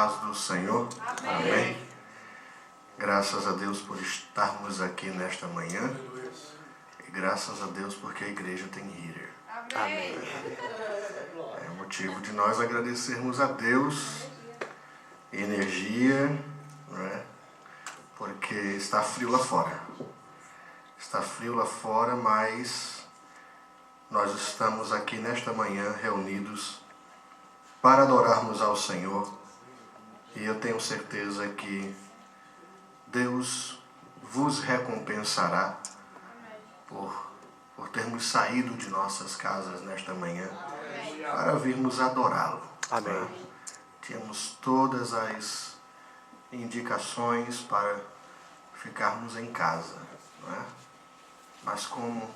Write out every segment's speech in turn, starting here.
paz do Senhor. Amém. Graças a Deus por estarmos aqui nesta manhã. E graças a Deus porque a igreja tem heater. Amém. É motivo de nós agradecermos a Deus, energia, não é? Porque está frio lá fora. Está frio lá fora, mas nós estamos aqui nesta manhã reunidos para adorarmos ao Senhor. E eu tenho certeza que Deus vos recompensará por termos saído de nossas casas nesta manhã para virmos adorá-lo. Amém. Tínhamos todas as indicações para ficarmos em casa, não é? Mas como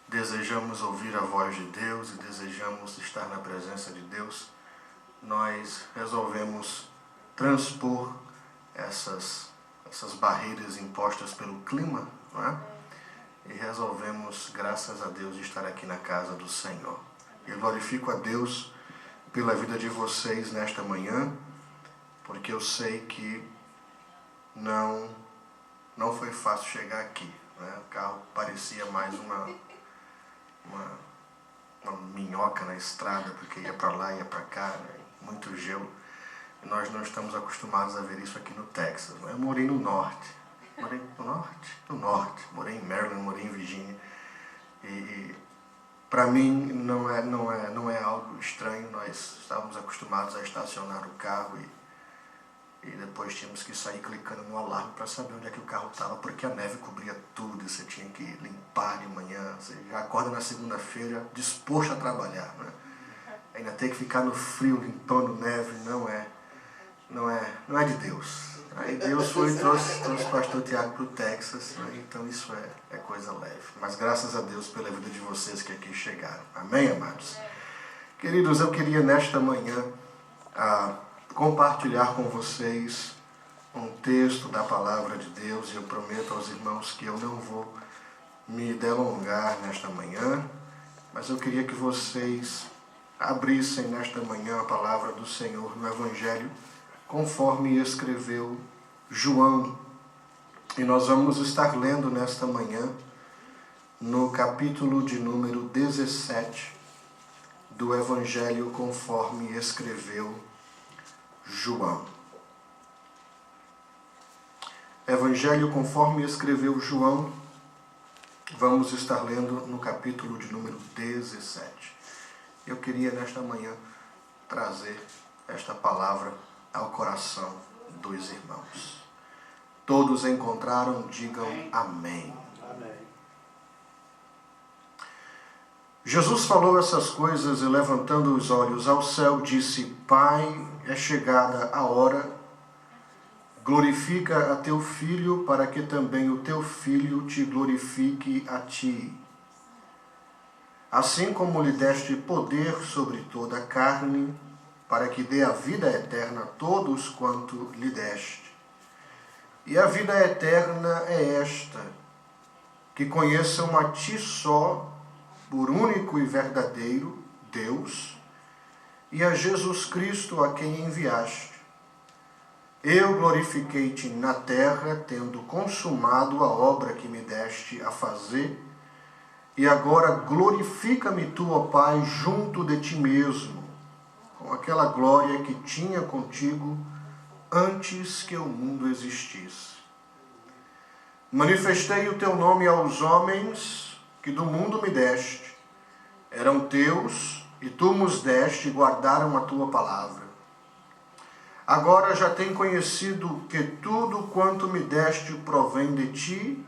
desejamos ouvir a voz de Deus e desejamos estar na presença de Deus, nós resolvemos transpor essas barreiras impostas pelo clima, não é? E resolvemos, graças a Deus, estar aqui na casa do Senhor. Eu glorifico a Deus pela vida de vocês nesta manhã, porque eu sei que não foi fácil chegar aqui, né? O carro parecia mais uma minhoca na estrada, porque ia para lá, ia para cá, né? Muito gelo. E nós não estamos acostumados a ver isso aqui no Texas, né? Eu morei no norte. Morei no norte? No norte. Morei em Maryland, morei em Virgínia. E para mim não é algo estranho. Nós estávamos acostumados a estacionar o carro e depois tínhamos que sair clicando no alarme para saber onde é que o carro estava, porque a neve cobria tudo e você tinha que limpar de manhã. Você já acorda na segunda-feira disposto a trabalhar, né? Ainda ter que ficar no frio limpando neve não é de Deus. Aí Deus trouxe o pastor Tiago para o Texas, né? Então isso é coisa leve. Mas graças a Deus pela vida de vocês que aqui chegaram. Amém, amados? Queridos, eu queria nesta manhã compartilhar com vocês um texto da palavra de Deus. E eu prometo aos irmãos que eu não vou me delongar nesta manhã, mas eu queria que vocês abrissem nesta manhã a palavra do Senhor no Evangelho, conforme escreveu João. E nós vamos estar lendo nesta manhã no capítulo de número 17 do Evangelho conforme escreveu João. Evangelho conforme escreveu João, vamos estar lendo no capítulo de número 17. Eu queria nesta manhã trazer esta palavra ao coração dos irmãos. Todos encontraram, digam amém. Amém. Jesus falou essas coisas e, levantando os olhos ao céu, disse: Pai, é chegada a hora, glorifica a teu Filho, para que também o teu Filho te glorifique a ti. Assim como lhe deste poder sobre toda a carne, para que dê a vida eterna a todos quanto lhe deste. E a vida eterna é esta, que conheçam a ti só, por único e verdadeiro Deus, e a Jesus Cristo a quem enviaste. Eu glorifiquei-te na terra, tendo consumado a obra que me deste a fazer, e agora glorifica-me tu, ó Pai, junto de ti mesmo, com aquela glória que tinha contigo antes que o mundo existisse. Manifestei o teu nome aos homens que do mundo me deste. Eram teus, e tu nos deste e guardaram a tua palavra. Agora já tenho conhecido que tudo quanto me deste provém de ti,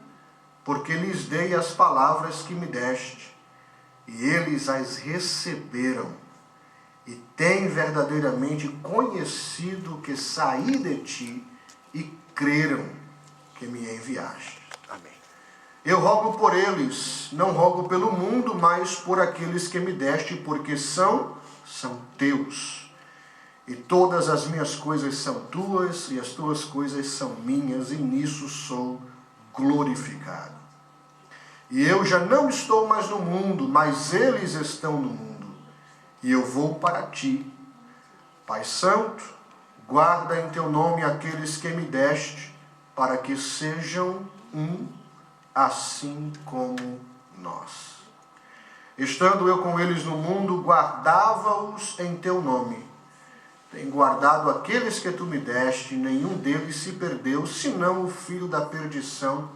porque lhes dei as palavras que me deste, e eles as receberam, e têm verdadeiramente conhecido que saí de ti, e creram que me enviaste. Amém. Eu rogo por eles, não rogo pelo mundo, mas por aqueles que me deste, porque são teus. E todas as minhas coisas são tuas, e as tuas coisas são minhas, e nisso sou glorificado. E eu já não estou mais no mundo, mas eles estão no mundo. E eu vou para ti. Pai Santo, guarda em teu nome aqueles que me deste, para que sejam um, assim como nós. Estando eu com eles no mundo, guardava-os em teu nome. Tenho guardado aqueles que tu me deste, nenhum deles se perdeu, senão o filho da perdição,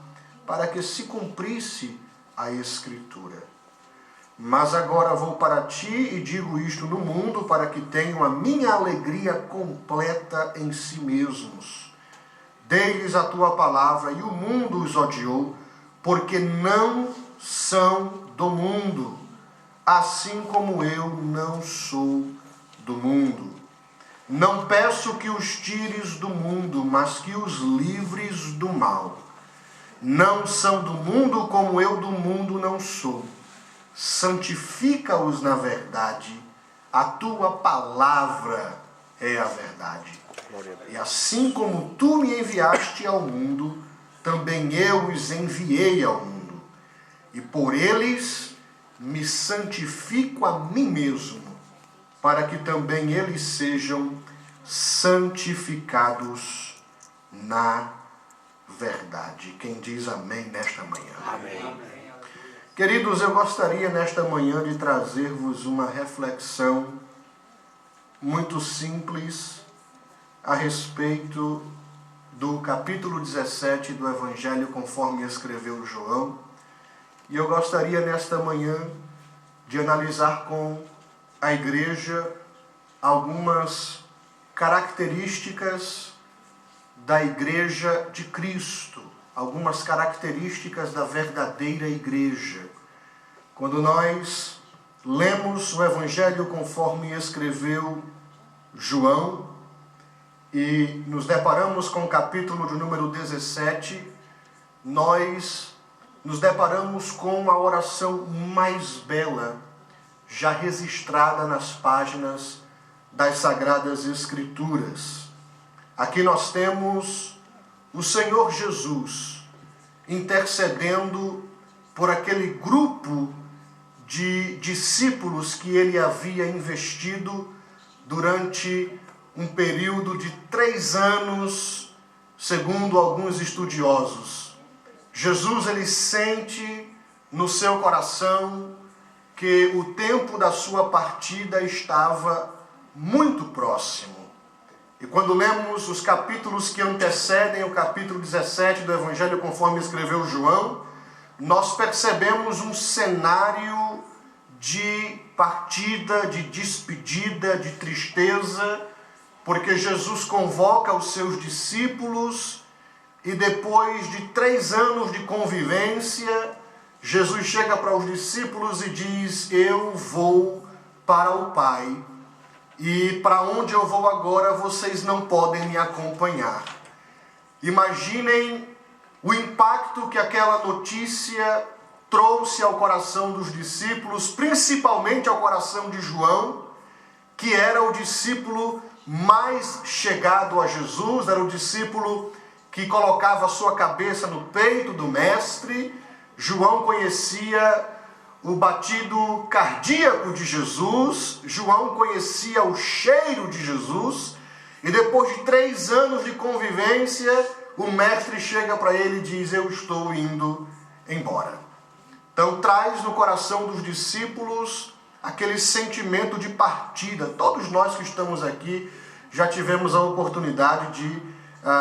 para que se cumprisse a Escritura. Mas agora vou para ti e digo isto no mundo, para que tenham a minha alegria completa em si mesmos. Dei-lhes a tua palavra, e o mundo os odiou, porque não são do mundo, assim como eu não sou do mundo. Não peço que os tires do mundo, mas que os livres do mal. Não são do mundo, como eu do mundo não sou. Santifica-os na verdade, a tua palavra é a verdade. E assim como tu me enviaste ao mundo, também eu os enviei ao mundo. E por eles me santifico a mim mesmo, para que também eles sejam santificados na verdade. Quem diz amém nesta manhã? Amém. Queridos, eu gostaria nesta manhã de trazer-vos uma reflexão muito simples a respeito do capítulo 17 do Evangelho conforme escreveu João. E eu gostaria nesta manhã de analisar com a igreja algumas características da igreja de Cristo, algumas características da verdadeira igreja. Quando nós lemos o Evangelho conforme escreveu João e nos deparamos com o capítulo de número 17, nós nos deparamos com a oração mais bela já registrada nas páginas das Sagradas Escrituras. Aqui nós temos o Senhor Jesus intercedendo por aquele grupo de discípulos que ele havia investido durante um período de 3 anos, segundo alguns estudiosos. Jesus, ele sente no seu coração que o tempo da sua partida estava muito próximo. E quando lemos os capítulos que antecedem o capítulo 17 do Evangelho conforme escreveu João, nós percebemos um cenário de partida, de despedida, de tristeza, porque Jesus convoca os seus discípulos e depois de 3 anos de convivência, Jesus chega para os discípulos e diz: eu vou para o Pai, e para onde eu vou agora vocês não podem me acompanhar. Imaginem o impacto que aquela notícia trouxe ao coração dos discípulos, principalmente ao coração de João, que era o discípulo mais chegado a Jesus, era o discípulo que colocava a sua cabeça no peito do Mestre. João conhecia o batido cardíaco de Jesus, João conhecia o cheiro de Jesus, e depois de 3 anos de convivência, o Mestre chega para ele e diz: eu estou indo embora. Então traz no coração dos discípulos aquele sentimento de partida. Todos nós que estamos aqui já tivemos a oportunidade de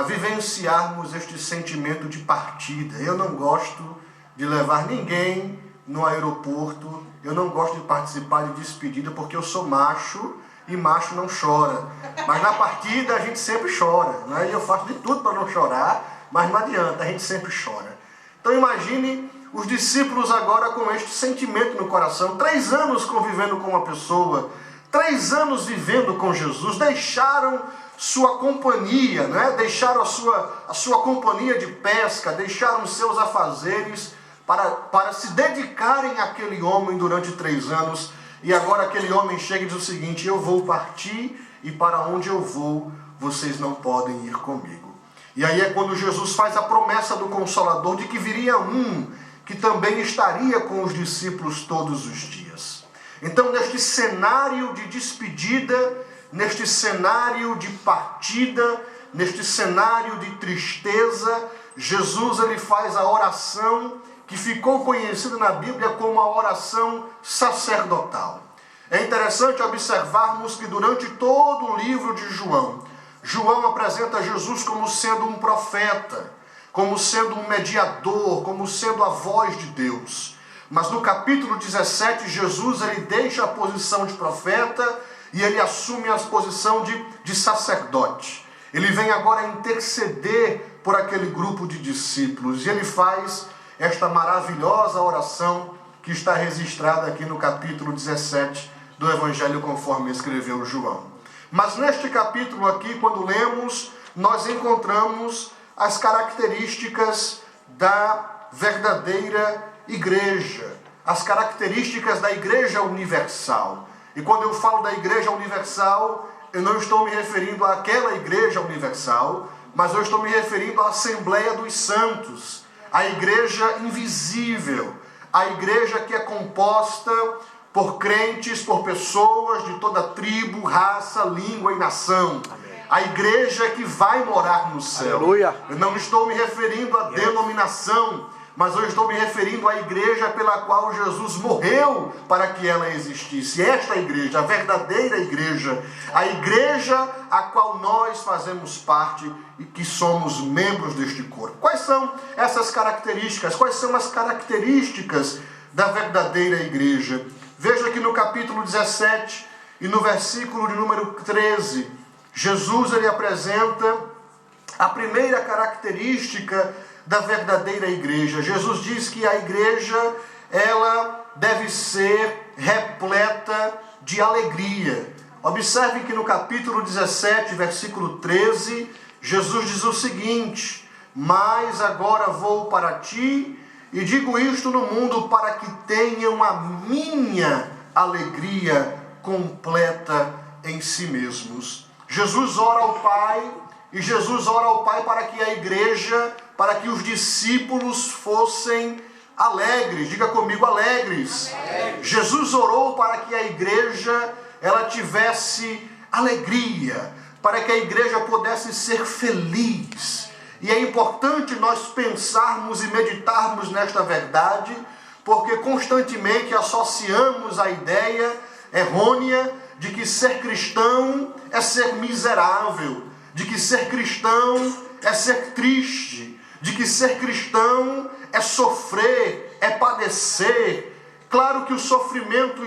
vivenciarmos este sentimento de partida. Eu não gosto de levar ninguém no aeroporto, eu não gosto de participar de despedida porque eu sou macho e macho não chora. Mas na partida a gente sempre chora, né? E eu faço de tudo para não chorar, mas não adianta, a gente sempre chora. Então imagine os discípulos agora com este sentimento no coração, 3 anos convivendo com uma pessoa, 3 anos vivendo com Jesus, deixaram sua companhia, né? Deixaram a sua companhia de pesca, deixaram seus afazeres para se dedicarem àquele homem durante 3 anos, e agora aquele homem chega e diz o seguinte: eu vou partir, e para onde eu vou, vocês não podem ir comigo. E aí é quando Jesus faz a promessa do Consolador de que viria um que também estaria com os discípulos todos os dias. Então, neste cenário de despedida, neste cenário de partida, neste cenário de tristeza, Jesus ele faz a oração que ficou conhecida na Bíblia como a oração sacerdotal. É interessante observarmos que durante todo o livro de João, João apresenta Jesus como sendo um profeta, como sendo um mediador, como sendo a voz de Deus. Mas no capítulo 17, Jesus ele deixa a posição de profeta e ele assume a posição de sacerdote. Ele vem agora interceder por aquele grupo de discípulos e ele faz esta maravilhosa oração que está registrada aqui no capítulo 17 do Evangelho conforme escreveu João. Mas neste capítulo aqui, quando lemos, nós encontramos as características da verdadeira igreja, as características da igreja universal. E quando eu falo da igreja universal, eu não estou me referindo àquela igreja universal, mas eu estou me referindo à Assembleia dos Santos, a igreja invisível, a igreja que é composta por crentes, por pessoas de toda tribo, raça, língua e nação. Amém. A igreja que vai morar no céu. Aleluia. Eu não estou me referindo à denominação, mas eu estou me referindo à igreja pela qual Jesus morreu para que ela existisse. Esta igreja, a verdadeira igreja, a igreja a qual nós fazemos parte e que somos membros deste corpo. Quais são essas características? Quais são as características da verdadeira igreja? Veja que no capítulo 17 e no versículo de número 13, Jesus ele apresenta a primeira característica da verdadeira igreja. Jesus diz que a igreja ela deve ser repleta de alegria. Observe que no capítulo 17, versículo 13, Jesus diz o seguinte: mas agora vou para ti e digo isto no mundo para que tenham a minha alegria completa em si mesmos. Jesus ora ao Pai, e Jesus ora ao Pai para que a igreja, para que os discípulos fossem alegres. Diga comigo, alegres. Alegre. Jesus orou para que a igreja ela tivesse alegria, para que a igreja pudesse ser feliz. E é importante nós pensarmos e meditarmos nesta verdade, porque constantemente associamos a ideia errônea de que ser cristão é ser miserável, de que ser cristão é ser triste, de que ser cristão é sofrer, é padecer. Claro que o sofrimento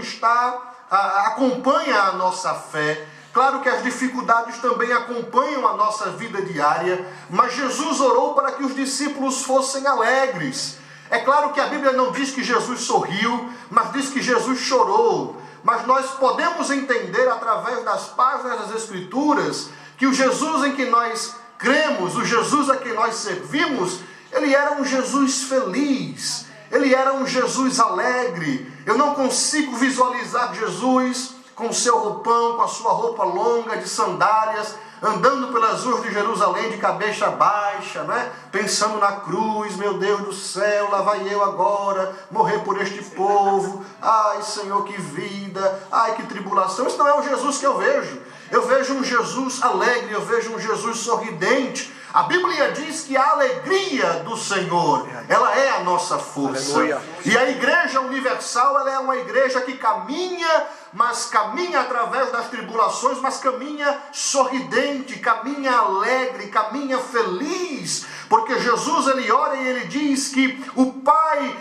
acompanha a nossa fé. Claro que as dificuldades também acompanham a nossa vida diária, mas Jesus orou para que os discípulos fossem alegres. É claro que a Bíblia não diz que Jesus sorriu, mas diz que Jesus chorou. Mas nós podemos entender através das páginas das Escrituras que o Jesus em que nós cremos, o Jesus a quem nós servimos, ele era um Jesus feliz, ele era um Jesus alegre. Eu não consigo visualizar Jesus com o seu roupão, com a sua roupa longa de sandálias, andando pelas ruas de Jerusalém de cabeça baixa, né? Pensando na cruz, meu Deus do céu, lá vai eu agora, morrer por este povo, ai Senhor, que vida, ai que tribulação. Isso não é o Jesus que eu vejo. Eu vejo um Jesus alegre, eu vejo um Jesus sorridente. A Bíblia diz que a alegria do Senhor, ela é a nossa força. Aleluia. E a igreja universal, ela é uma igreja que caminha, mas caminha através das tribulações, mas caminha sorridente, caminha alegre, caminha feliz. Porque Jesus, ele ora e ele diz que o Pai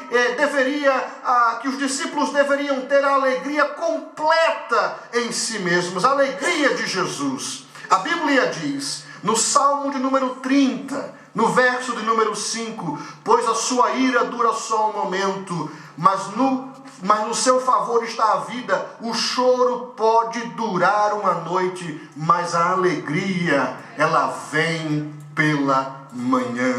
que os discípulos deveriam ter a alegria completa em si mesmos, a alegria de Jesus. A Bíblia diz, no Salmo de número 30, no verso de número 5, pois a sua ira dura só um momento, mas no seu favor está a vida. O choro pode durar uma noite, mas a alegria, ela vem pela manhã.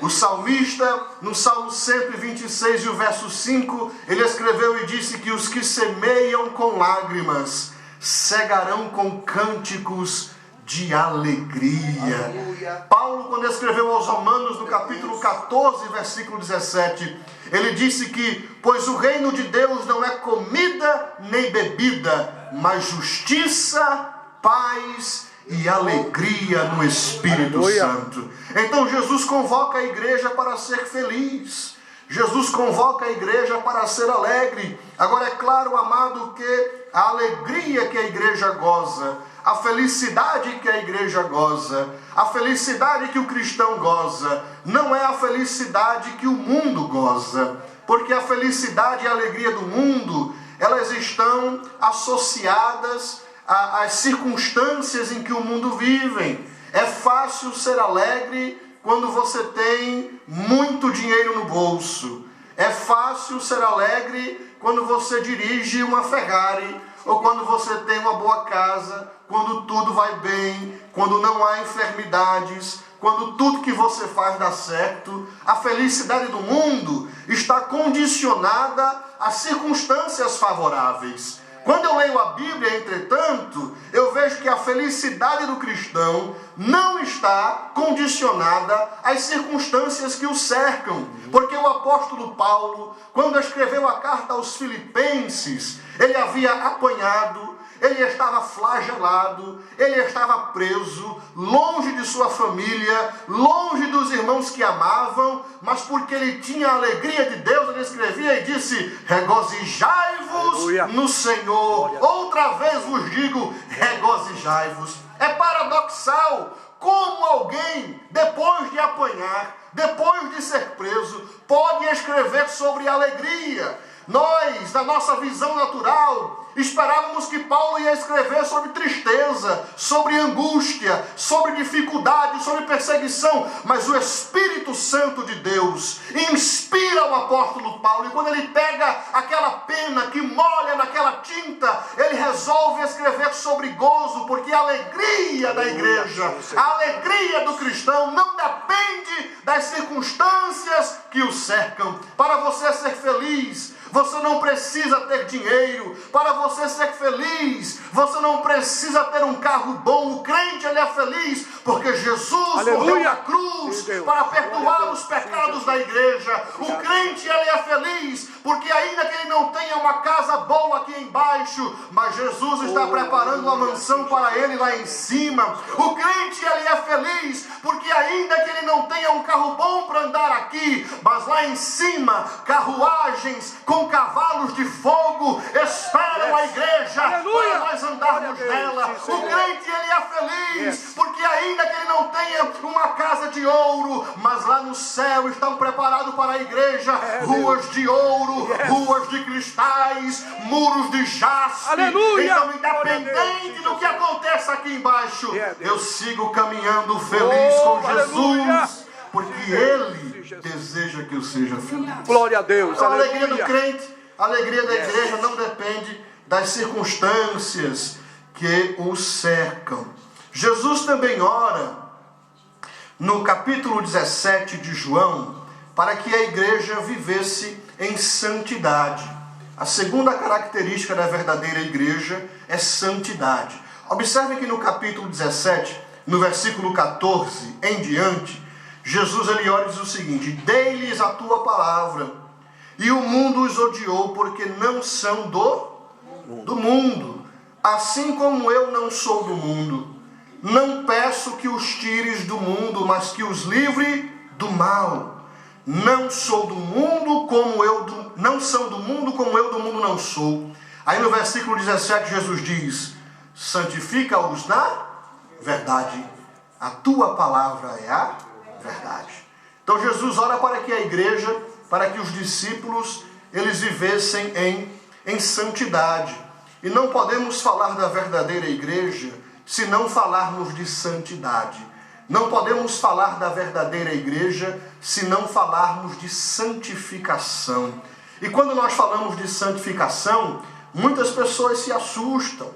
O salmista, no Salmo 126 e o verso 5, ele escreveu e disse que os que semeiam com lágrimas cegarão com cânticos de alegria. Aleluia. Paulo, quando escreveu aos Romanos, no capítulo 14, versículo 17, ele disse que, pois o reino de Deus não é comida nem bebida, mas justiça, paz e alegria no Espírito Santo. Então Jesus convoca a igreja para ser feliz. Jesus convoca a igreja para ser alegre. Agora é claro, amado, que a alegria que a igreja goza, a felicidade que a igreja goza, a felicidade que o cristão goza, não é a felicidade que o mundo goza. Porque a felicidade e a alegria do mundo, elas estão associadas às circunstâncias em que o mundo vive. É fácil ser alegre quando você tem muito dinheiro no bolso. É fácil ser alegre quando você dirige uma Ferrari, ou quando você tem uma boa casa, quando tudo vai bem, quando não há enfermidades, quando tudo que você faz dá certo. A felicidade do mundo está condicionada a circunstâncias favoráveis. Quando eu leio a Bíblia, entretanto, eu vejo que a felicidade do cristão não está condicionada às circunstâncias que o cercam. Porque o apóstolo Paulo, quando escreveu a carta aos Filipenses, ele havia apanhado, ele estava flagelado, ele estava preso, longe de sua família, longe dos irmãos que amavam, mas porque ele tinha a alegria de Deus, ele escrevia e disse: regozijai-vos no Senhor. Outra vez vos digo, regozijai-vos. É paradoxal como alguém, depois de apanhar, depois de ser preso, pode escrever sobre alegria. Nós, na nossa visão natural, esperávamos que Paulo ia escrever sobre tristeza, sobre angústia, sobre dificuldade, sobre perseguição, mas o Espírito Santo de Deus inspira o apóstolo Paulo, e quando ele pega aquela pena que molha naquela tinta, ele resolve escrever sobre gozo, porque a alegria da igreja, a alegria do cristão não depende das circunstâncias que o cercam. Para você ser feliz, você não precisa ter dinheiro. Para você ser feliz, você não precisa ter um carro bom. O crente, ele é feliz porque Jesus morreu na cruz para perdoar os pecados da igreja. O crente, ele é feliz porque ainda que ele não tenha uma casa boa aqui embaixo, mas Jesus está preparando uma mansão para ele lá em cima. O crente, ele é feliz porque ainda que ele não tenha um carro bom para andar aqui, mas lá em cima, carruagens com cavalos de fogo esperam a igreja para nós andarmos nela. O crente, ele é feliz porque ainda que ele não tenha uma casa de ouro, mas lá no céu estão preparados para a igreja ruas de ouro, ruas de cristais, muros de jaspe. Então, independente do que aconteça aqui embaixo, eu sigo caminhando feliz com Jesus, porque Ele deseja que eu seja feliz. Glória a Deus. Então, a alegria do crente, a alegria da igreja não depende das circunstâncias que o cercam. Jesus também ora no capítulo 17 de João para que a igreja vivesse em santidade. A segunda característica da verdadeira igreja é santidade. Observe que no capítulo 17, no versículo 14 em diante, Jesus, ele ora e diz o seguinte: dei-lhes a tua palavra, e o mundo os odiou, porque não são do mundo, assim como eu não sou do mundo. Não peço que os tires do mundo, mas que os livre do mal. Não sou do mundo como eu, não são do mundo como eu do mundo não sou. Aí no versículo 17 Jesus diz: santifica-os na verdade, a tua palavra é a verdade. Então Jesus ora para que a igreja, para que os discípulos, eles vivessem em santidade. E não podemos falar da verdadeira igreja se não falarmos de santidade. Não podemos falar da verdadeira igreja se não falarmos de santificação. E quando nós falamos de santificação, muitas pessoas se assustam,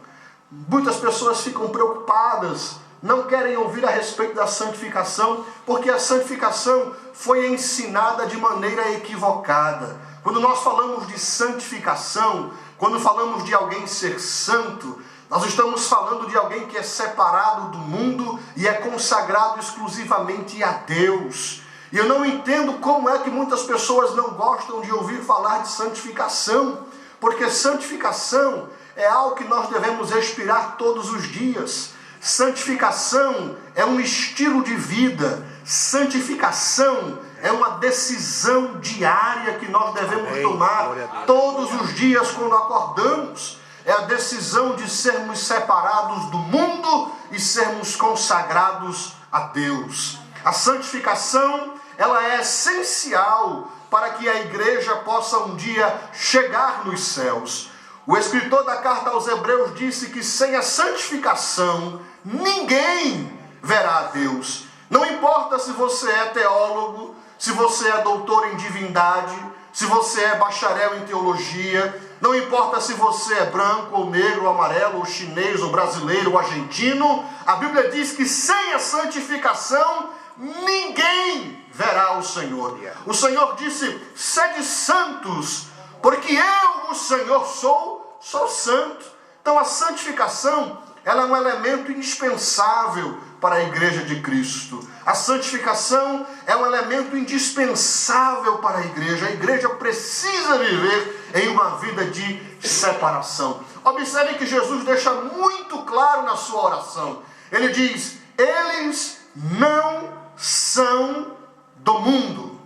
muitas pessoas ficam preocupadas, não querem ouvir a respeito da santificação, porque a santificação foi ensinada de maneira equivocada. Quando nós falamos de santificação, quando falamos de alguém ser santo, nós estamos falando de alguém que é separado do mundo e é consagrado exclusivamente a Deus. E eu não entendo como é que muitas pessoas não gostam de ouvir falar de santificação, porque santificação é algo que nós devemos respirar todos os dias. Santificação é um estilo de vida. Santificação é uma decisão diária que nós devemos tomar todos os dias quando acordamos. É a decisão de sermos separados do mundo e sermos consagrados a Deus. A santificação, ela é essencial para que a igreja possa um dia chegar nos céus. O escritor da carta aos Hebreus disse que sem a santificação, ninguém verá a Deus. Não importa se você é teólogo, se você é doutor em divindade, se você é bacharel em teologia, não importa se você é branco, ou negro, ou amarelo, ou chinês, ou brasileiro, ou argentino, a Bíblia diz que sem a santificação, ninguém verá o Senhor. O Senhor disse, sede santos, porque eu, o Senhor, sou santo. Então a santificação, ela é um elemento indispensável para a igreja de Cristo. A santificação é um elemento indispensável para a igreja. A igreja precisa viver em uma vida de separação. Observe que Jesus deixa muito claro na sua oração. Ele diz, eles não são do mundo.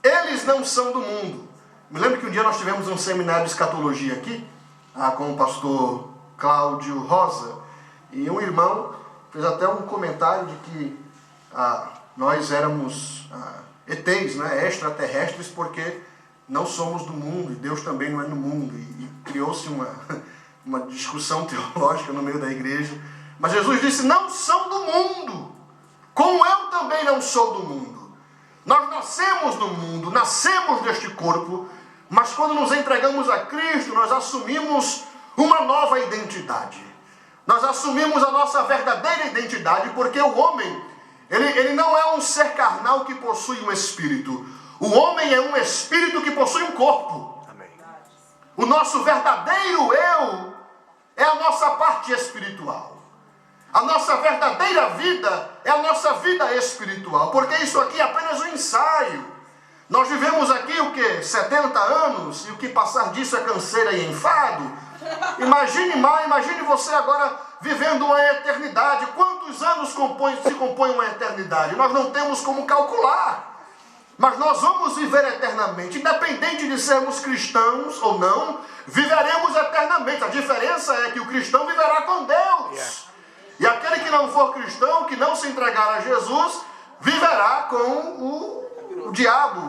Eles não são do mundo. Me lembro que um dia nós tivemos um seminário de escatologia aqui, com o pastor Cláudio Rosa, e um irmão fez até um comentário de que nós éramos ETs, né, extraterrestres, porque não somos do mundo, e Deus também não é no mundo, e criou-se uma discussão teológica no meio da igreja. Mas Jesus disse, não são do mundo, como eu também não sou do mundo. Nós nascemos no mundo, nascemos deste corpo, mas quando nos entregamos a Cristo, nós assumimos uma nova identidade. Nós assumimos a nossa verdadeira identidade, porque o homem, ele não é um ser carnal que possui um espírito. O homem é um espírito que possui um corpo. Amém. O nosso verdadeiro eu é a nossa parte espiritual. A nossa verdadeira vida é a nossa vida espiritual, porque isso aqui é apenas um ensaio. Nós vivemos aqui o quê? 70 anos, e o que passar disso é canseira e enfado. Imagine você agora vivendo uma eternidade. Quantos anos se compõe uma eternidade? Nós não temos como calcular. Mas nós vamos viver eternamente. Independente de sermos cristãos ou não, viveremos eternamente. A diferença é que o cristão viverá com Deus. E aquele que não for cristão, que não se entregar a Jesus, viverá com o diabo,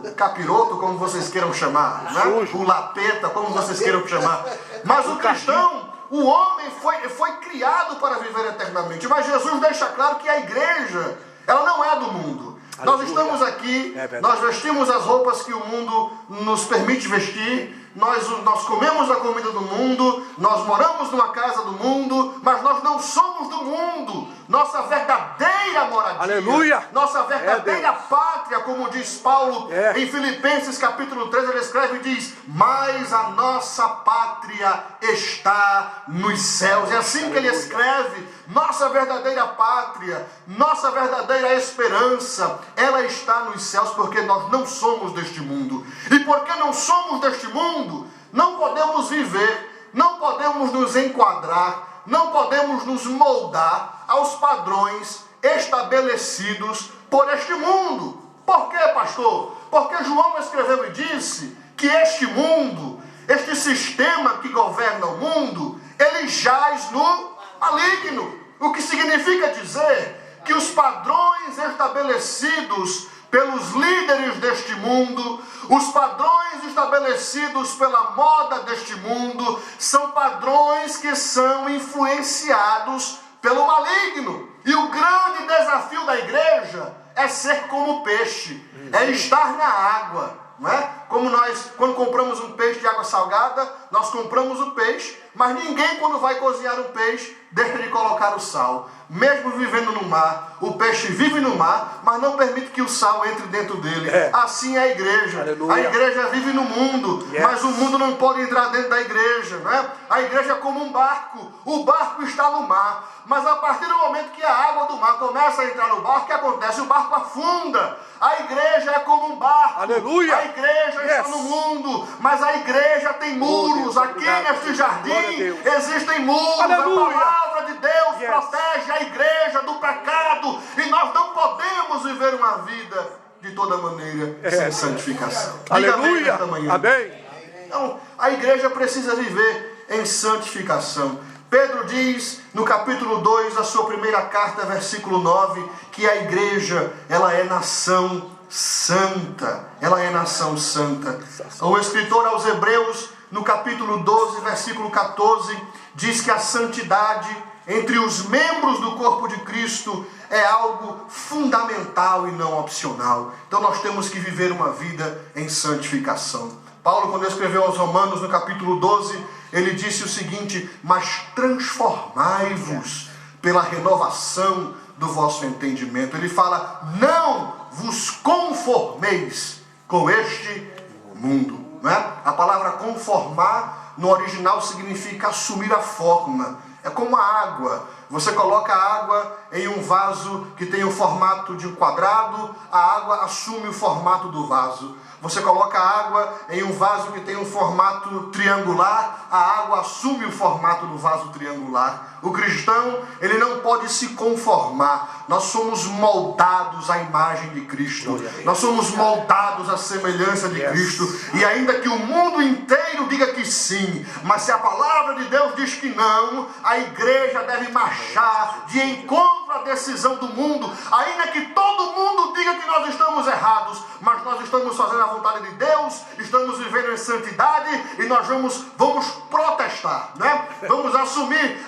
o capiroto, como vocês queiram chamar, né? O lapeta, como vocês queiram chamar. Mas o cristão, o homem foi criado para viver eternamente. Mas Jesus deixa claro que a igreja, ela não é do mundo. Nós estamos aqui, nós vestimos as roupas que o mundo nos permite vestir, nós comemos a comida do mundo, nós moramos numa casa do mundo, mas nós não somos do mundo. Nossa verdadeira moradia, aleluia, nossa verdadeira pátria, como diz Paulo em Filipenses capítulo 3, ele escreve e diz, mas a nossa pátria está nos céus. É assim que ele escreve, nossa verdadeira pátria, nossa verdadeira esperança, ela está nos céus, porque nós não somos deste mundo. E porque não somos deste mundo, não podemos viver, não podemos nos enquadrar, não podemos nos moldar aos padrões estabelecidos por este mundo. Por quê, pastor? Porque João escreveu e disse que este mundo, este sistema que governa o mundo, ele jaz no maligno. O que significa dizer que os padrões estabelecidos pelos líderes deste mundo, os padrões estabelecidos pela moda deste mundo, são padrões que são influenciados pelo maligno. E o grande desafio da igreja é ser como peixe, é estar na água, não é? Como nós, quando compramos um peixe de água salgada, nós compramos o peixe, mas ninguém, quando vai cozinhar um peixe, deixa de colocar o sal. Mesmo vivendo no mar, o peixe vive no mar, mas não permite que o sal entre dentro dele. Assim é a igreja. Aleluia. A igreja vive no mundo, mas o mundo não pode entrar dentro da igreja, não é? A igreja é como um barco. O barco está no mar, mas a partir do momento que a água do mar começa a entrar no barco, o que acontece? O barco afunda. A igreja é como um barco. Aleluia. A igreja igreja está no mundo, mas a igreja tem muros. Aqui neste jardim existem muros. Aleluia. A palavra de Deus protege a igreja do pecado. E nós não podemos viver uma vida de toda maneira sem santificação. Aleluia. Amém. Então, a igreja precisa viver em santificação. Pedro diz no capítulo 2 da sua primeira carta, versículo 9, que a igreja, ela é nação santa. Ela é nação santa. O escritor aos Hebreus, no capítulo 12, versículo 14, diz que a santidade entre os membros do corpo de Cristo é algo fundamental e não opcional. Então nós temos que viver uma vida em santificação. Paulo, quando escreveu aos Romanos, no capítulo 12, ele disse o seguinte: mas transformai-vos pela renovação do vosso entendimento. Ele fala: não vos conformeis com este mundo. Não é? A palavra conformar no original significa assumir a forma. É como a água. Você coloca a água em um vaso que tem o formato de um quadrado, a água assume o formato do vaso. Você coloca a água em um vaso que tem um formato triangular, a água assume o formato do vaso triangular. O cristão, ele não pode se conformar. Nós somos moldados à imagem de Cristo. Nós somos moldados à semelhança de Cristo. E ainda que o mundo inteiro diga que sim, mas se a palavra de Deus diz que não, a igreja deve marchar de encontro à decisão do mundo. Ainda que todo mundo diga que nós estamos errados, mas nós estamos fazendo a vontade de Deus, estamos vivendo em santidade e nós vamos protestar, né? Vamos assumir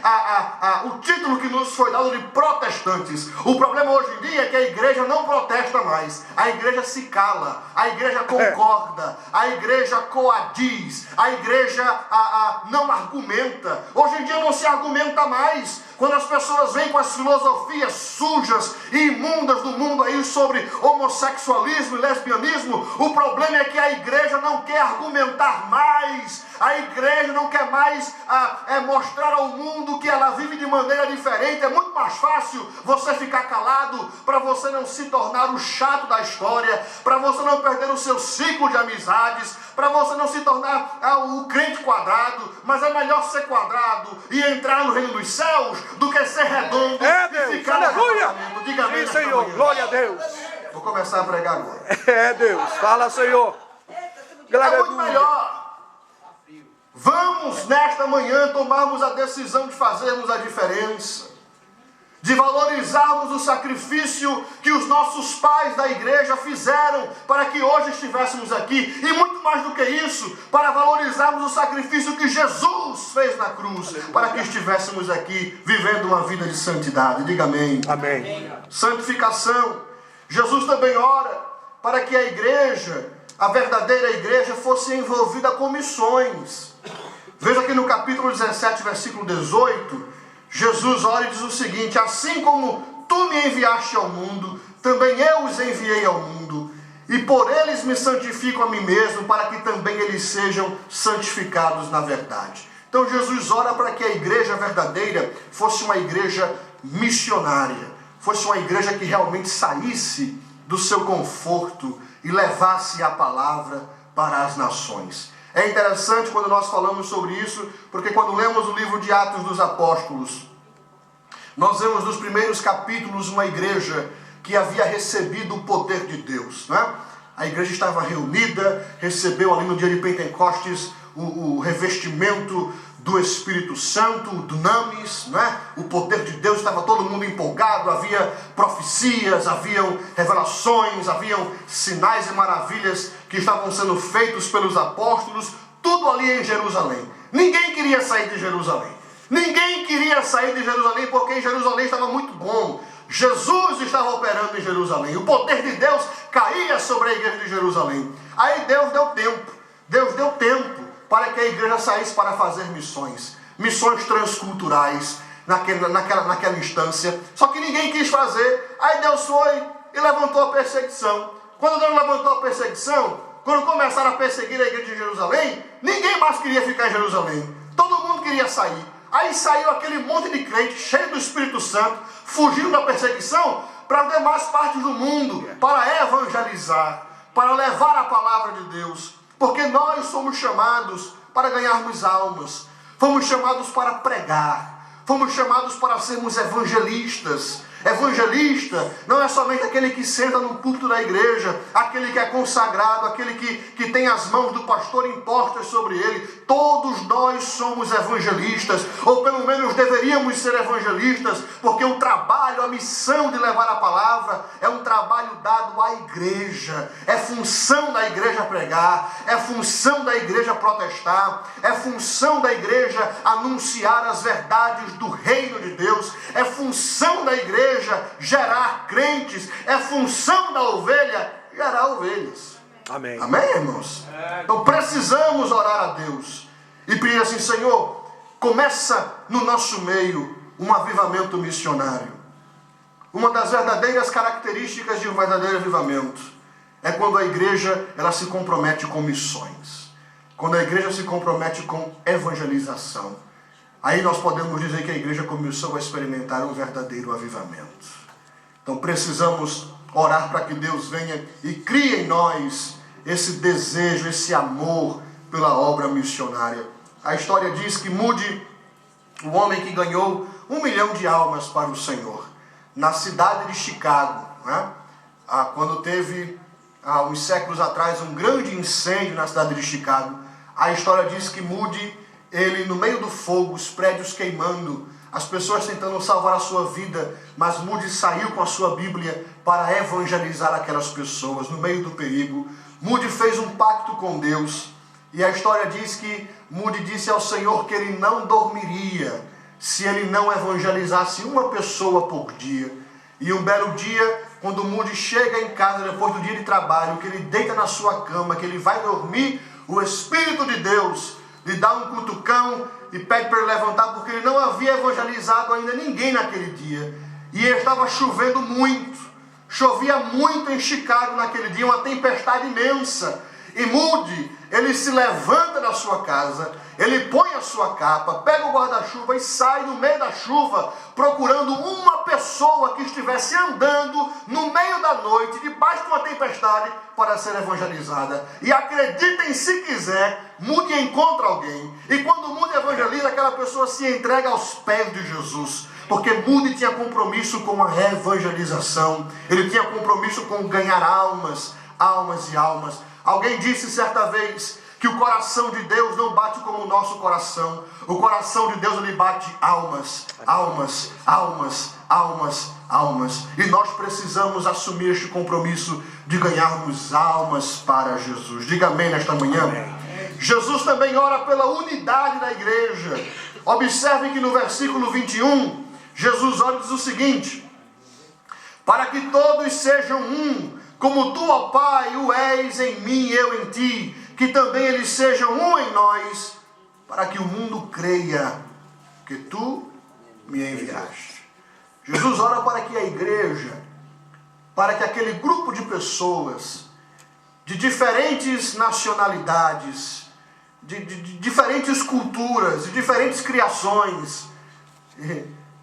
o título que nos foi dado de protestantes. O problema hoje em dia é que a igreja não protesta mais, a igreja se cala, a igreja concorda, a igreja coadiz, a igreja não argumenta. Hoje em dia não se argumenta mais. Quando as pessoas vêm com as filosofias sujas e imundas do mundo aí sobre homossexualismo e lesbianismo, o problema é que a igreja não quer argumentar mais. A igreja não quer mais mostrar ao mundo que ela vive de maneira diferente. É muito mais fácil você ficar calado para você não se tornar o chato da história, para você não perder o seu ciclo de amizades, para você não se tornar o crente quadrado. Mas é melhor ser quadrado e entrar no reino dos céus do que ser redondo e ficar no relacionamento. Diga amém. Sim, Senhor, glória a Deus. Vou começar a pregar agora. É Deus, fala, Senhor. É muito melhor. Vamos nesta manhã tomarmos a decisão de fazermos a diferença, de valorizarmos o sacrifício que os nossos pais da igreja fizeram para que hoje estivéssemos aqui, e muito mais do que isso, para valorizarmos o sacrifício que Jesus fez na cruz, para que estivéssemos aqui vivendo uma vida de santidade. Diga amém. Amém. Santificação. Jesus também ora para que a igreja, a verdadeira igreja, fosse envolvida com missões. Veja aqui no capítulo 17, versículo 18, Jesus ora e diz o seguinte: assim como tu me enviaste ao mundo, também eu os enviei ao mundo, e por eles me santifico a mim mesmo, para que também eles sejam santificados na verdade. Então Jesus ora para que a igreja verdadeira fosse uma igreja missionária, fosse uma igreja que realmente saísse do seu conforto e levasse a palavra para as nações. É interessante quando nós falamos sobre isso, porque quando lemos o livro de Atos dos Apóstolos, nós vemos nos primeiros capítulos uma igreja que havia recebido o poder de Deus, né? A igreja estava reunida, recebeu ali no dia de Pentecostes o revestimento do Espírito Santo, o dunamis, né? O poder de Deus, estava todo mundo empolgado, havia profecias, haviam revelações, haviam sinais e maravilhas que estavam sendo feitos pelos apóstolos, tudo ali em Jerusalém. Ninguém queria sair de Jerusalém. Ninguém queria sair de Jerusalém porque em Jerusalém estava muito bom. Jesus estava operando em Jerusalém. O poder de Deus caía sobre a igreja de Jerusalém. Aí Deus deu tempo. Deus deu tempo para que a igreja saísse para fazer missões. Missões transculturais naquela instância. Só que ninguém quis fazer. Aí Deus foi e levantou a perseguição. Quando Deus levantou a perseguição, quando começaram a perseguir a igreja de Jerusalém, ninguém mais queria ficar em Jerusalém. Todo mundo queria sair. Aí saiu aquele monte de crente cheio do Espírito Santo, fugindo da perseguição para as demais partes do mundo, para evangelizar, para levar a palavra de Deus. Porque nós somos chamados para ganharmos almas. Fomos chamados para pregar. Fomos chamados para sermos evangelistas. Evangelista não é somente aquele que senta no púlpito da igreja, aquele que é consagrado, aquele que tem as mãos do pastor impostas sobre ele. Todos nós somos evangelistas, ou pelo menos deveríamos ser evangelistas, porque o trabalho, a missão de levar a palavra é um trabalho dado à igreja. É função da igreja pregar, é função da igreja protestar, é função da igreja anunciar as verdades do reino de Deus, é função da igreja gerar crentes, é função da ovelha gerar ovelhas. Amém. Amém, irmãos? Então precisamos orar a Deus e pedir assim: Senhor, começa no nosso meio um avivamento missionário. Uma das verdadeiras características de um verdadeiro avivamento é quando a igreja ela se compromete com missões, quando a igreja se compromete com evangelização. Aí nós podemos dizer que a igreja começou a experimentar um verdadeiro avivamento. Então precisamos orar para que Deus venha e crie em nós esse desejo, esse amor pela obra missionária. A história diz que Moody, o homem que ganhou 1 milhão de almas para o Senhor, na cidade de Chicago, né? Quando teve, há uns séculos atrás, um grande incêndio na cidade de Chicago, a história diz que Moody, ele no meio do fogo, os prédios queimando, as pessoas tentando salvar a sua vida, mas Moody saiu com a sua Bíblia para evangelizar aquelas pessoas no meio do perigo. Moody fez um pacto com Deus, e a história diz que Moody disse ao Senhor que ele não dormiria se ele não evangelizasse uma pessoa por dia. E um belo dia, quando Moody chega em casa depois do dia de trabalho, que ele deita na sua cama, que ele vai dormir, o Espírito de Deus lhe dá um cutucão e pede para ele levantar, porque ele não havia evangelizado ainda ninguém naquele dia. E estava chovendo muito, chovia muito em Chicago naquele dia, uma tempestade imensa. E Moody, ele se levanta da sua casa, ele põe a sua capa, pega o guarda-chuva e sai no meio da chuva, procurando uma pessoa que estivesse andando no meio da noite, debaixo de uma tempestade, para ser evangelizada. E acreditem se quiser, Moody encontra alguém. E quando Moody evangeliza, aquela pessoa se entrega aos pés de Jesus. Porque Moody tinha compromisso com a evangelização. Ele tinha compromisso com ganhar almas, almas e almas. Alguém disse certa vez que o coração de Deus não bate como o nosso coração. O coração de Deus, ele bate almas, almas, almas, almas, almas. E nós precisamos assumir este compromisso de ganharmos almas para Jesus. Diga amém nesta manhã. Amém. Jesus também ora pela unidade da igreja. Observe que no versículo 21, Jesus ora e diz o seguinte: para que todos sejam um, como tu, ó Pai, o és em mim e eu em ti, que também eles sejam um em nós, para que o mundo creia que tu me enviaste. Jesus ora para que a igreja, para que aquele grupo de pessoas, de diferentes nacionalidades, de diferentes culturas, de diferentes criações.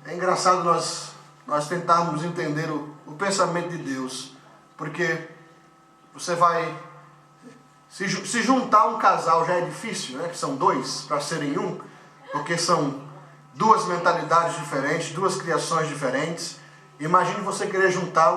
É engraçado nós tentarmos entender o pensamento de Deus, porque você vai se juntar um casal já é difícil, né? Que são dois para serem um, porque são duas mentalidades diferentes, duas criações diferentes. Imagine você querer juntar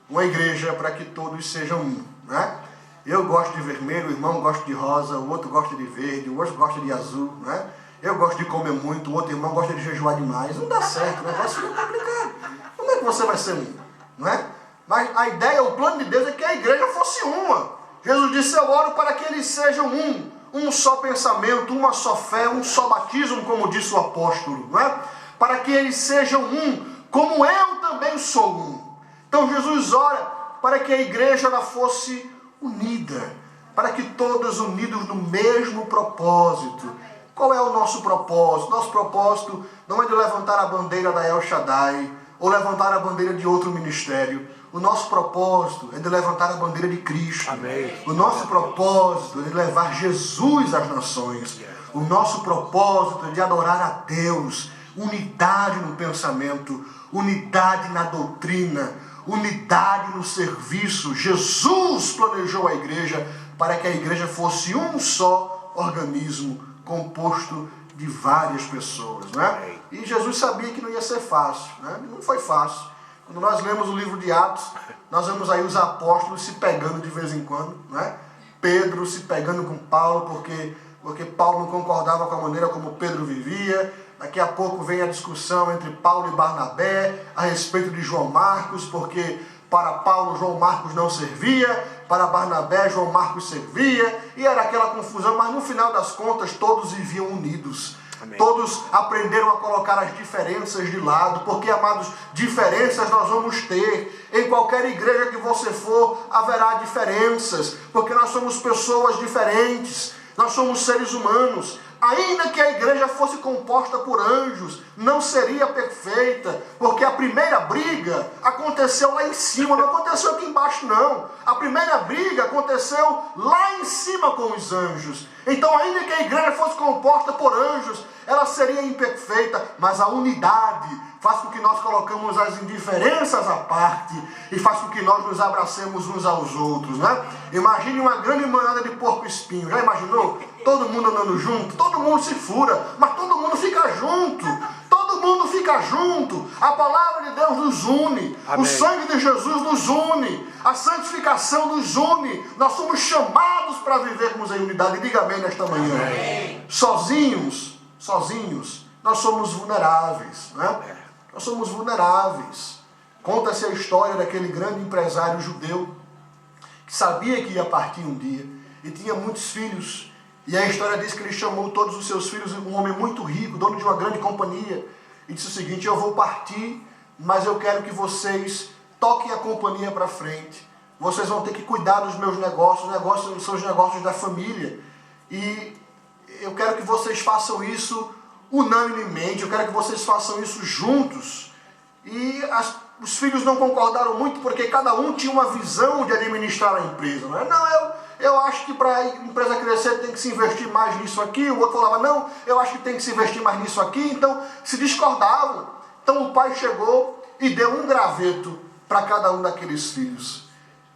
uma igreja para que todos sejam um, né? Eu gosto de vermelho, o irmão gosta de rosa, o outro gosta de verde, o outro gosta de azul, né? Eu gosto de comer muito, o outro irmão gosta de jejuar demais. Não dá certo, o negócio fica complicado. Como é que você vai ser um? Não é? Mas a ideia, o plano de Deus é que a igreja fosse uma. Jesus disse: eu oro para que eles sejam um só pensamento, uma só fé, um só batismo, como disse o apóstolo, não é? Para que eles sejam um, como eu também sou um. Então Jesus ora para que a igreja ela fosse unida, para que todos unidos no mesmo propósito. Qual é o nosso propósito? Nosso propósito não é de levantar a bandeira da El Shaddai ou levantar a bandeira de outro ministério. O nosso propósito é de levantar a bandeira de Cristo. Amém. O nosso propósito é de levar Jesus às nações. O nosso propósito é de adorar a Deus. Unidade no pensamento, unidade na doutrina, unidade no serviço. Jesus planejou a igreja para que a igreja fosse um só organismo composto de várias pessoas, né? E Jesus sabia que não ia ser fácil, né? Não foi fácil. Quando nós lemos o livro de Atos, nós vemos aí os apóstolos se pegando de vez em quando, né? Pedro se pegando com Paulo, porque Paulo não concordava com a maneira como Pedro vivia. Daqui a pouco vem a discussão entre Paulo e Barnabé a respeito de João Marcos, porque para Paulo João Marcos não servia, para Barnabé João Marcos servia, e era aquela confusão, mas no final das contas todos viviam unidos. Amém. Todos aprenderam a colocar as diferenças de lado, porque, amados, diferenças nós vamos ter. Em qualquer igreja que você for, haverá diferenças, porque nós somos pessoas diferentes, nós somos seres humanos. Ainda que a igreja fosse composta por anjos, não seria perfeita, porque a primeira briga aconteceu lá em cima, não aconteceu aqui embaixo não. A primeira briga aconteceu lá em cima com os anjos. Então, ainda que a igreja fosse composta por anjos, ela seria imperfeita, mas a unidade faz com que nós colocamos as indiferenças à parte e faz com que nós nos abracemos uns aos outros, né? Imagine uma grande manada de porco-espinho, já imaginou? Todo mundo andando junto, todo mundo se fura, mas todo mundo fica junto. Todo mundo fica junto. A palavra de Deus nos une. Amém. O sangue de Jesus nos une. A santificação nos une. Nós somos chamados para vivermos em unidade. Diga amém nesta manhã. Amém. Sozinhos, nós somos vulneráveis, né? Nós somos vulneráveis. Conta-se a história daquele grande empresário judeu que sabia que ia partir um dia e tinha muitos filhos. E a história diz que ele chamou todos os seus filhos, um homem muito rico, dono de uma grande companhia, e disse o seguinte: eu vou partir, mas eu quero que vocês toquem a companhia para frente. Vocês vão ter que cuidar dos meus negócios, os negócios são os negócios da família. E eu quero que vocês façam isso unanimemente, eu quero que vocês façam isso juntos. E os filhos não concordaram muito, porque cada um tinha uma visão de administrar a empresa. Não é? Não, eu acho que para a empresa crescer tem que se investir mais nisso aqui. O outro falava, não, eu acho que tem que se investir mais nisso aqui. Então, se discordavam. Então, o pai chegou e deu um graveto para cada um daqueles filhos.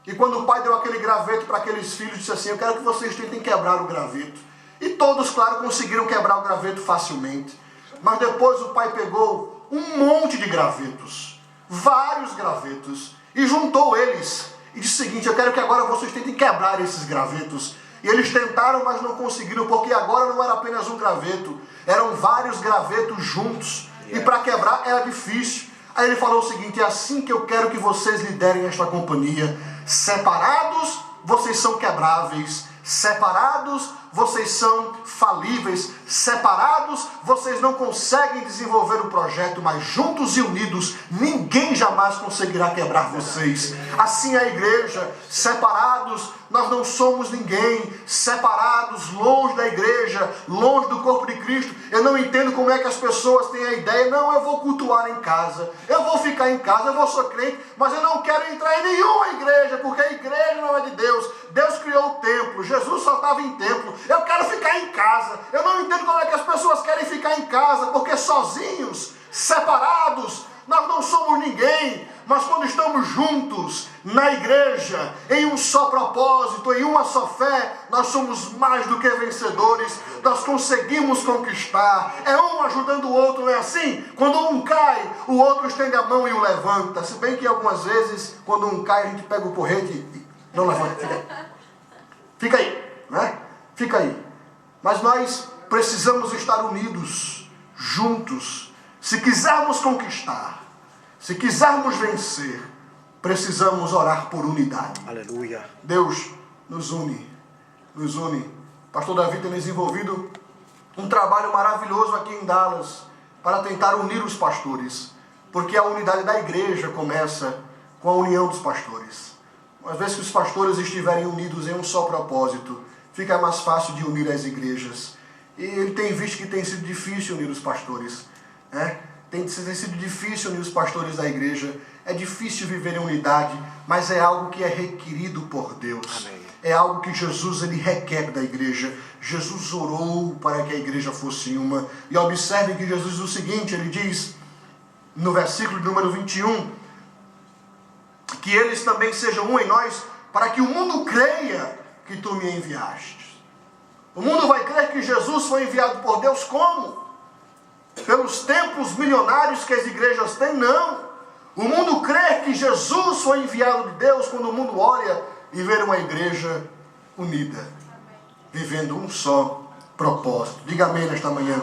E quando o pai deu aquele graveto para aqueles filhos, disse assim: eu quero que vocês tentem quebrar o graveto. E todos, claro, conseguiram quebrar o graveto facilmente. Mas depois o pai pegou um monte de gravetos, vários gravetos, e juntou eles. E disse o seguinte: eu quero que agora vocês tentem quebrar esses gravetos. E eles tentaram, mas não conseguiram, porque agora não era apenas um graveto, eram vários gravetos juntos. E para quebrar era difícil. Aí ele falou o seguinte: é assim que eu quero que vocês liderem esta companhia. Separados, vocês são quebráveis. Separados, vocês são falíveis. Separados, vocês não conseguem desenvolver o projeto, mas juntos e unidos, ninguém jamais conseguirá quebrar vocês. Assim é a igreja. Separados, nós não somos ninguém. Separados, longe da igreja, longe do corpo de Cristo. Eu não entendo como é que as pessoas têm a ideia: não, eu vou cultuar em casa, eu vou ficar em casa, eu vou ser crente, mas eu não quero entrar em nenhuma igreja, porque a igreja não é de Deus. Deus criou o templo, Jesus só estava em templo. Eu quero ficar em casa. Eu não entendo como é que as pessoas querem ficar em casa, porque sozinhos, separados, nós não somos ninguém. Mas quando estamos juntos na igreja, em um só propósito, em uma só fé, nós somos mais do que vencedores. Nós conseguimos conquistar. É um ajudando o outro, não é assim? Quando um cai, o outro estende a mão e o levanta. Se bem que algumas vezes, quando um cai, a gente pega o porrete e não levanta. Fica aí, né? Fica aí. Mas nós precisamos estar unidos, juntos. Se quisermos conquistar, se quisermos vencer, precisamos orar por unidade. Aleluia. Deus nos une, nos une. O pastor Davi tem desenvolvido um trabalho maravilhoso aqui em Dallas para tentar unir os pastores, porque a unidade da igreja começa com a união dos pastores. Uma vez que os pastores estiverem unidos em um só propósito, fica mais fácil de unir as igrejas. E ele tem visto que tem sido difícil unir os pastores, né? Tem sido difícil unir os pastores da igreja. É difícil viver em unidade, mas é algo que é requerido por Deus. Amém. É algo que Jesus ele requer da igreja. Jesus orou para que a igreja fosse uma. E observe que Jesus diz o seguinte: ele diz no versículo número 21, que eles também sejam um em nós, para que o mundo creia que tu me enviaste. O mundo vai crer que Jesus foi enviado por Deus como? Pelos templos milionários que as igrejas têm? Não. O mundo crê que Jesus foi enviado de Deus quando o mundo olha e vê uma igreja unida, vivendo um só propósito. Diga amém nesta manhã.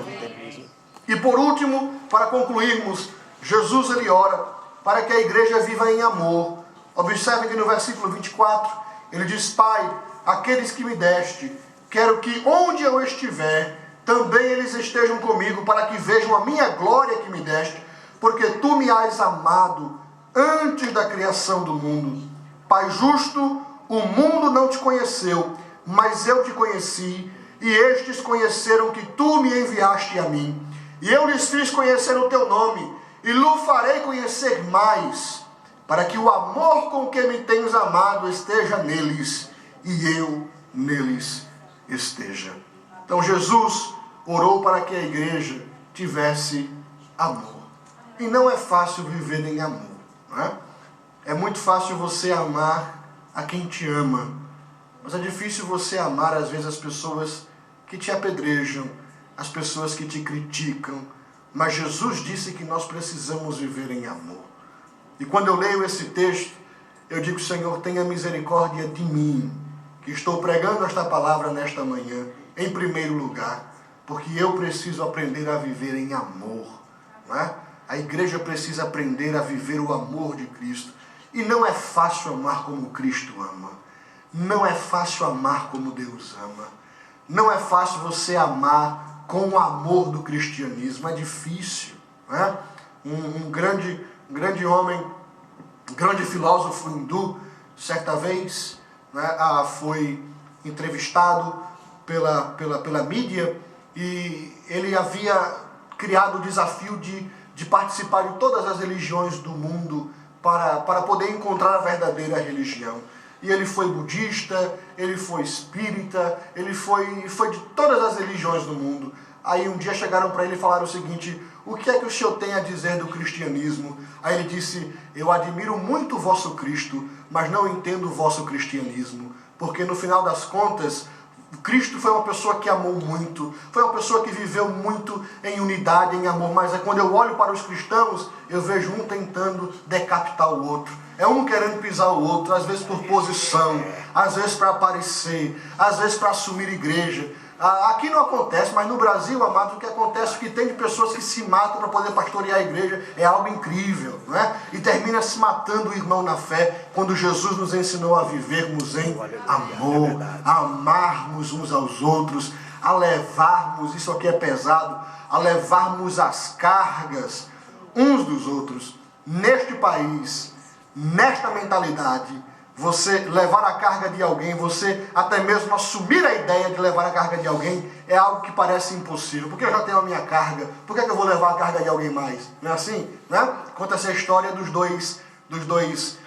E por último, para concluirmos, Jesus ele ora para que a igreja viva em amor. Observe que no versículo 24, ele diz: Pai, aqueles que me deste, quero que onde eu estiver, também eles estejam comigo, para que vejam a minha glória que me deste, porque tu me has amado antes da criação do mundo. Pai justo, o mundo não te conheceu, mas eu te conheci, e estes conheceram que tu me enviaste a mim. E eu lhes fiz conhecer o teu nome, e lhe farei conhecer mais, para que o amor com que me tens amado esteja neles, e eu neles esteja. Então Jesus orou para que a igreja tivesse amor. E não é fácil viver em amor, não é? É muito fácil você amar a quem te ama, mas é difícil você amar às vezes as pessoas que te apedrejam, as pessoas que te criticam. Mas Jesus disse que nós precisamos viver em amor. E quando eu leio esse texto, eu digo: Senhor, tenha misericórdia de mim, que estou pregando esta palavra nesta manhã, em primeiro lugar, porque eu preciso aprender a viver em amor, não é? A igreja precisa aprender a viver o amor de Cristo. E não é fácil amar como Cristo ama. Não é fácil amar como Deus ama. Não é fácil você amar com o amor do cristianismo. É difícil, não é? Um grande homem, um grande filósofo hindu, certa vez, né, foi entrevistado pela mídia, e ele havia criado o desafio de participar de todas as religiões do mundo para poder encontrar a verdadeira religião. E ele foi budista, ele foi espírita, ele foi de todas as religiões do mundo. Aí um dia chegaram para ele e falaram o seguinte: o que é que o senhor tem a dizer do cristianismo? Aí ele disse: eu admiro muito o vosso Cristo, mas não entendo o vosso cristianismo. Porque no final das contas, Cristo foi uma pessoa que amou muito, foi uma pessoa que viveu muito em unidade, em amor, mas quando eu olho para os cristãos, eu vejo um tentando decapitar o outro, é um querendo pisar o outro, às vezes por posição, às vezes para aparecer, às vezes para assumir igreja. Aqui não acontece, mas no Brasil, amados, o que acontece é que tem de pessoas que se matam para poder pastorear a igreja, é algo incrível, não é? E termina se matando o irmão na fé, quando Jesus nos ensinou a vivermos em amor, a amarmos uns aos outros, a levarmos, isso aqui é pesado, a levarmos as cargas uns dos outros. Neste país, nesta mentalidade, você levar a carga de alguém, você até mesmo assumir a ideia de levar a carga de alguém, é algo que parece impossível. Porque eu já tenho a minha carga, por que eu vou levar a carga de alguém mais? Não é assim? Né? Conta essa história dos dois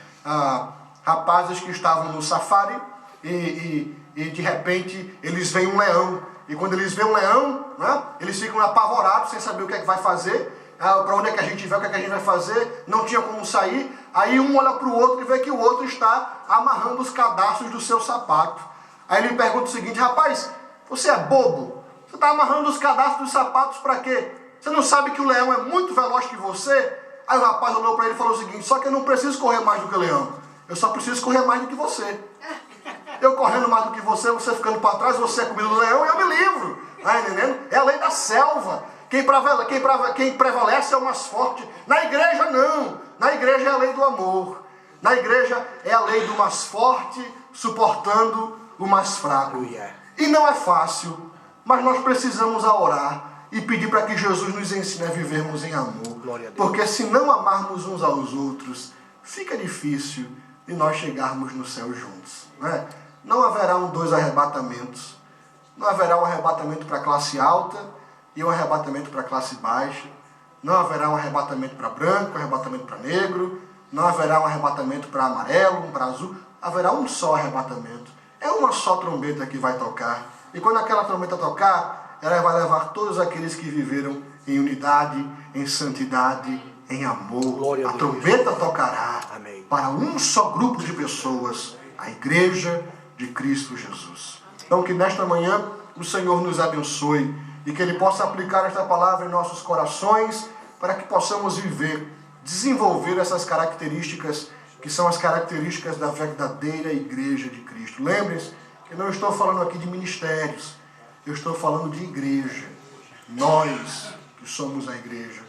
rapazes que estavam no safari e de repente eles veem um leão. E quando eles veem um leão, né, eles ficam apavorados, sem saber o que é que vai fazer. Para onde é que a gente vai, o que é que a gente vai fazer, não tinha como sair. Aí um olha para o outro e vê que o outro está amarrando os cadastros do seu sapato. Aí ele pergunta o seguinte: rapaz, você é bobo? Você está amarrando os cadastros dos sapatos para quê? Você não sabe que o leão é muito veloz que você? Aí o rapaz olhou para ele e falou o seguinte: só que eu não preciso correr mais do que o leão, eu só preciso correr mais do que você. Eu correndo mais do que você ficando para trás, você é comida do leão e eu me livro. Tá entendendo? É a lei da selva. Quem prevalece é o mais forte. Na igreja não. Na igreja é a lei do amor. Na igreja é a lei do mais forte suportando o mais fraco. E não é fácil, mas nós precisamos orar e pedir para que Jesus nos ensine a vivermos em amor. Porque se não amarmos uns aos outros, fica difícil de nós chegarmos no céu juntos. Né? Não haverá dois arrebatamentos. Não haverá um arrebatamento para a classe alta e um arrebatamento para a classe baixa. Não haverá um arrebatamento para branco, um arrebatamento para negro. Não haverá um arrebatamento para amarelo, um para azul. Haverá um só arrebatamento. É uma só trombeta que vai tocar. E quando aquela trombeta tocar, ela vai levar todos aqueles que viveram em unidade, em santidade, em amor. A trombeta tocará para um só grupo de pessoas, a igreja de Cristo Jesus. Então que nesta manhã o Senhor nos abençoe e que Ele possa aplicar esta palavra em nossos corações para que possamos viver, desenvolver essas características que são as características da verdadeira igreja de Cristo. Lembrem-se que eu não estou falando aqui de ministérios, eu estou falando de igreja. Nós que somos a igreja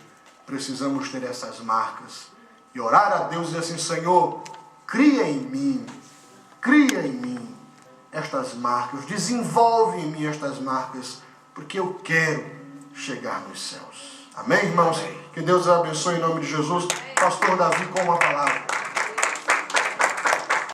precisamos ter essas marcas e orar a Deus e dizer assim: Senhor, cria em mim estas marcas, desenvolve em mim estas marcas, porque eu quero chegar nos céus. Amém, irmãos? Que Deus abençoe em nome de Jesus. Pastor Davi com uma palavra.